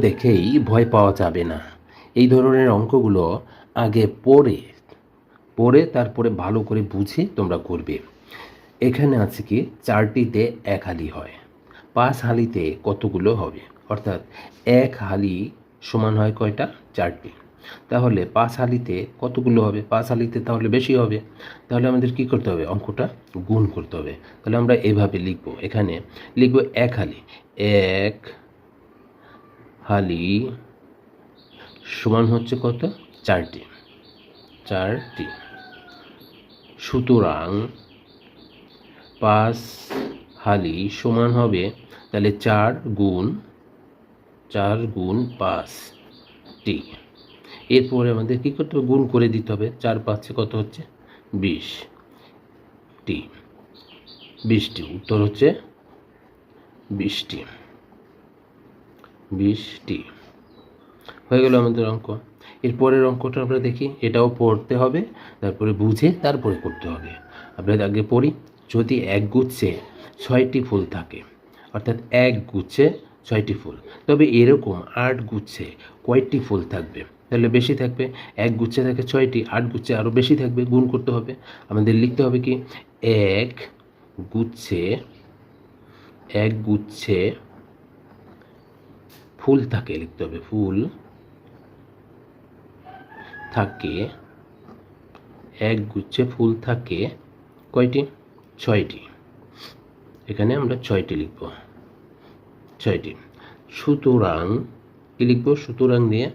দেখেই ভয় পাওয়া যাবে না। এই ধরনের অঙ্কগুলো আগে পড়ে তারপরে ভালো করে বুঝে তোমরা করবে। এখানে আছে কি 4টিতে 1 হালি হয়, 5 হালিতে কতগুলো হবে? অর্থাৎ 1 হালি সমান হয় কয়টা? 4টি। তাহলে 5 হালিতে কতগুলো হবে? 5 হালিতে তাহলে বেশি হবে। তাহলে আমাদের কি করতে হবে? অঙ্কটা গুণ করতে হবে। তাহলে আমরা এভাবে লিখব, এখানে লিখব 1 হালি। 1 হালি সমান হচ্ছে কত? 4টি। সুতরাং 5 হালি সমান হবে তাহলে 4 গুণ 5টি। এরপরে আমাদের কী করতে হবে? গুণ করে দিতে হবে। 4 5 কত হচ্ছে? 20টি। উত্তর হচ্ছে 20টি। হয়ে গেল আমাদের অঙ্ক। এরপরের অঙ্কটা আমরা দেখি, এটাও পড়তে হবে, তারপরে বুঝে তারপরে করতে হবে। আমরা আগে পড়ি। যদি এক গুচ্ছে 6টি ফুল থাকে, অর্থাৎ এক গুচ্ছে 6টি ফুল, তবে এরকম 8 গুচ্ছে কয়টি ফুল থাকবে? তাহলে বেশি থাকবে। এক গুচ্ছে থাকে 6টি, 8 গুচ্ছে আরও বেশি থাকবে, গুণ করতে হবে। আমাদের লিখতে হবে কি? এক গুচ্ছে ফুল থাকে, লিখতে হবে ফুল থাকে, এক গুচ্ছে ফুল থাকে কয়টি? 6টি। এখানে আমরা 6টি লিখব, 6টি। সুতরাং কি লিখব? সুতরাং দিয়ে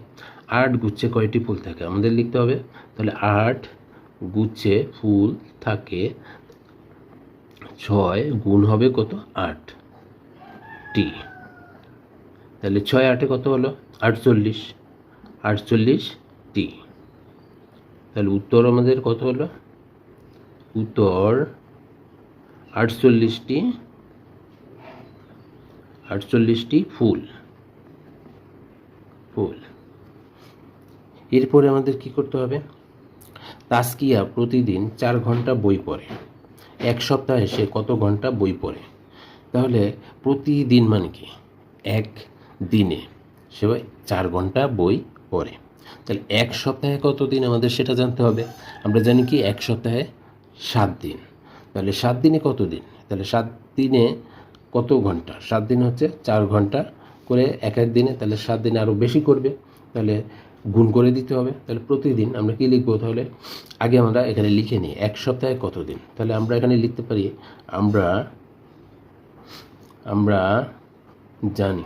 8 গুচ্ছে কয়টি ফুল থাকে আমাদের লিখতে হবে। তাহলে 8 গুচ্ছে ফুল থাকে, 6 গুণ হবে কত? 8টি। তাহলে 6 8 কত হলো? 48টি। তাহলে উত্তর আমাদের কত হলো? উত্তর 48টি ফুল। এরপরে আমাদের কি করতে হবে? তাসকিয়া প্রতিদিন 4 ঘন্টা বই পড়ে, এক সপ্তাহে সে কত ঘন্টা বই পড়ে? তাহলে প্রতিদিন মানে কি? এক দিনে সে 4 ঘন্টা বই পড়ে। তাহলে এক সপ্তাহে কত দিন আমাদের সেটা জানতে হবে। আমরা জানি কি এক সপ্তাহে 7 দিন। তাহলে 7 দিনে কত দিন? তাহলে 7 দিনে কত ঘন্টা? 7 দিন হচ্ছে 4 ঘন্টা করে এক দিনে, তাহলে 7 দিনে আরও বেশি করবে, তাহলে গুণ করে দিতে হবে। তাহলে প্রতিদিন আমরা কি লিখবো? তাহলে আগে আমরা এখানে লিখে নিই এক সপ্তাহে কত দিন। তাহলে আমরা এখানে লিখতে পারি, আমরা জানি